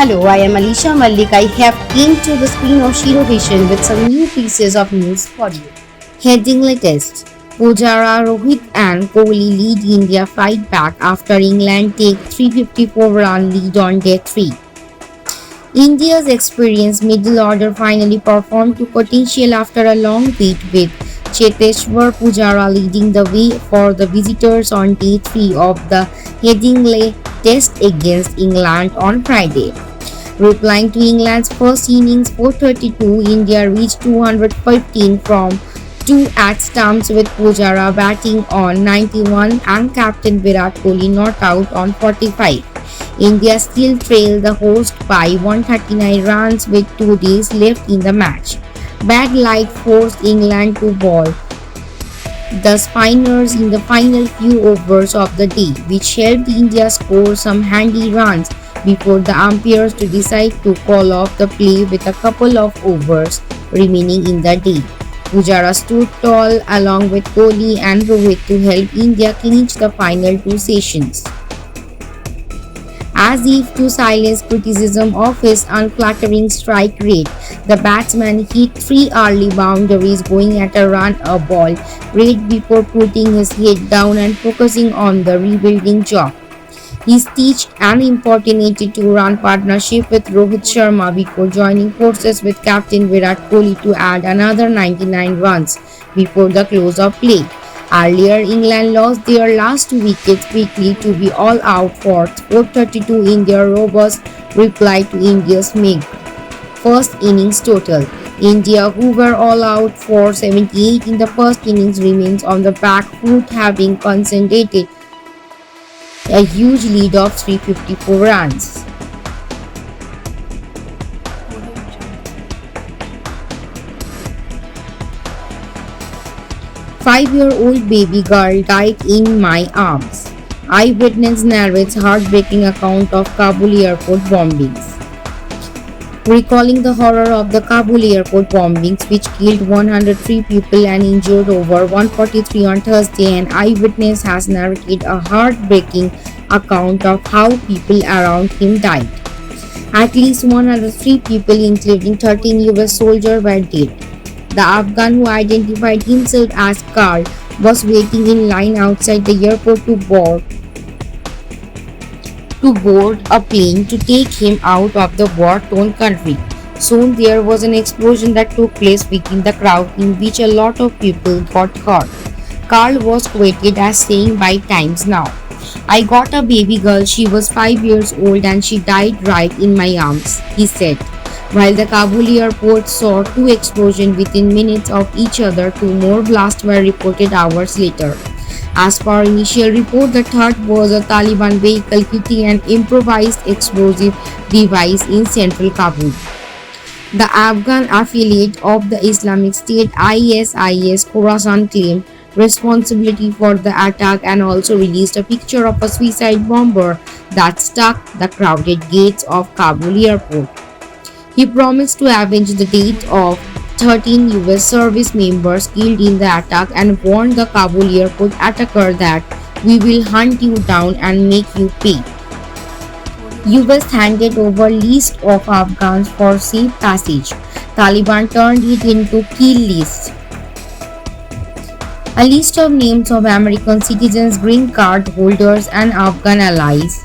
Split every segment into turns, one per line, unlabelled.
Hello, I am Alisha Malik. I have came to the screen of Shiro Vision with some new pieces of news for you. Heading latest. Pujara, Rohit and Kohli lead India fight back after England take 354-run lead on day 3. India's experienced middle order finally performed to potential after a long wait with Cheteshwar Pujara leading the way for the visitors on day 3 of the Headingley Test against England on Friday. Replying to England's first innings 432, India reached 215 from 2 at stumps with Pujara batting on 91 and captain Virat Kohli not out on 45. India still trailed the host by 139 runs with 2 days left in the match. Bad light forced England to bowl the spinners in the final few overs of the day, which helped India score some handy runs before the umpires to decide to call off the play with a couple of overs remaining in the day. Pujara stood tall along with Kohli and Rohit to help India clinch the final 2 sessions. As if to silence criticism of his unflattering strike rate, the batsman hit 3 early boundaries going at a run-a-ball rate before putting his head down and focusing on the rebuilding job. He stitched an important 82-run partnership with Rohit Sharma before joining forces with captain Virat Kohli to add another 99 runs before the close of play. Earlier, England lost their last 2 wickets quickly to be all out for 432 in their robust reply to India's meager first innings total. India, who were all out for 78 in the first innings, remains on the back foot, having conceded a huge lead of 354 runs. Five-year-old baby girl died in my arms. Eyewitness narrates heartbreaking account of Kabul airport bombings. Recalling the horror of the Kabul airport bombings, which killed 103 people and injured over 143 on Thursday, an eyewitness has narrated a heartbreaking account of how people around him died. At least 103 people, including 13 US soldiers, were dead. The Afghan, who identified himself as Karl, was waiting in line outside the airport to board a plane to take him out of the war-torn country. Soon there was an explosion that took place within the crowd, in which a lot of people got hurt. Karl was quoted as saying by Times Now, "I got a baby girl, she was 5 years old and she died right in my arms," he said. While the Kabul airport saw 2 explosions within minutes of each other, 2 more blasts were reported hours later. As per initial report, the third was a Taliban vehicle hitting an improvised explosive device in central Kabul. The Afghan affiliate of the Islamic State ISIS Khorasan claimed responsibility for the attack and also released a picture of a suicide bomber that struck the crowded gates of Kabul airport. He promised to avenge the death of 13 US service members killed in the attack and warned the Kabul airport attacker that "We will hunt you down and make you pay." US handed over list of Afghans for safe passage. Taliban turned it into kill list. A list of names of American citizens, green card holders and Afghan allies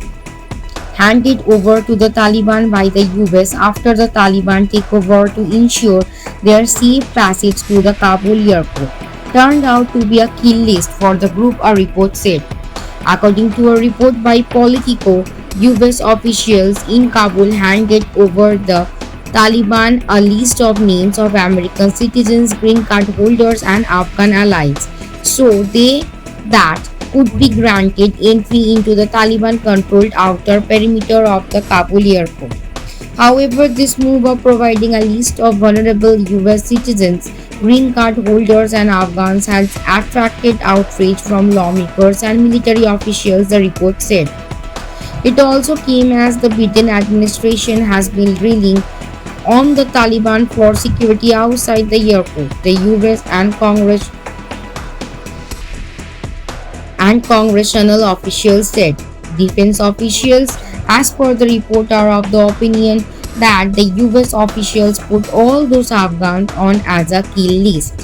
handed over to the Taliban by the US after the Taliban takeover to ensure their safe passage to the Kabul airport turned out to be a kill list for the group, a report said. According to a report by Politico, US officials in Kabul handed over the Taliban a list of names of American citizens, green card holders and Afghan allies, so that could be granted entry into the Taliban-controlled outer perimeter of the Kabul airport. However, this move of providing a list of vulnerable US citizens, green card holders and Afghans has attracted outrage from lawmakers and military officials, the report said. It also came as the Biden administration has been drilling on the Taliban for security outside the airport, the US and congressional officials said. Defense officials As per the report are of the opinion that the US officials put all those Afghans on as a kill list.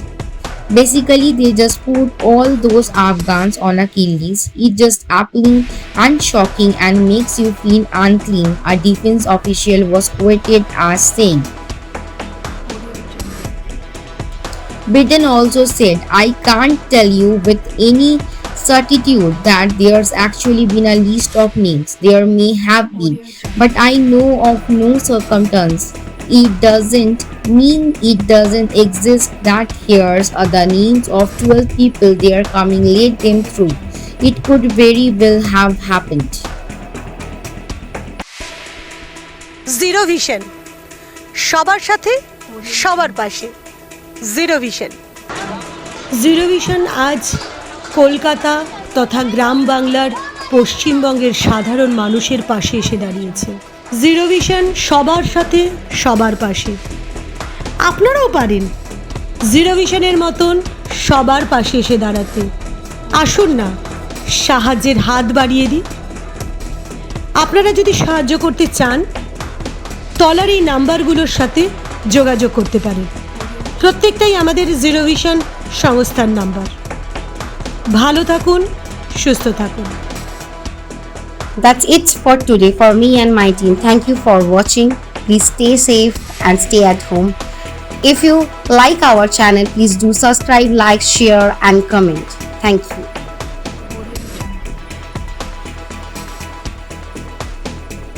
Basically, they just put all those Afghans on a kill list. It's just appalling and shocking and makes you feel unclean, a defense official was quoted as saying. Biden also said, I can't tell you with any certitude that there's actually been a list of names. There may have been, but I know of no circumstance. It doesn't mean it doesn't exist that here's the names of 12 people they are coming, let them through. It could very well have happened.
Zero vision, সবার সাথে সবার পাশে। Zero vision. Zero vision আজ কলকাতা তথা গ্রাম বাংলার পশ্চিমবঙ্গের সাধারণ মানুষের পাশে এসে দাঁড়িয়েছে। জিরো ভিশন সবার সাথে সবার পাশে। আপনারাও পারেন জিরো ভিশনের মতন সবার পাশে এসে দাঁড়াতে। আসুন না, সাহায্যের হাত বাড়িয়ে দিই। আপনারা যদি সাহায্য করতে চান, তলার এই নাম্বারগুলোর সাথে যোগাযোগ করতে পারেন। প্রত্যেকটাই আমাদের জিরো ভিশন সংস্থার নাম্বার। ভালো থাকুন, সুস্থ থাকুন।
That's it for today for me and my team. Thank you for watching. Please stay safe and stay at home. If you like our channel, please do subscribe, like, share and comment. Thank you.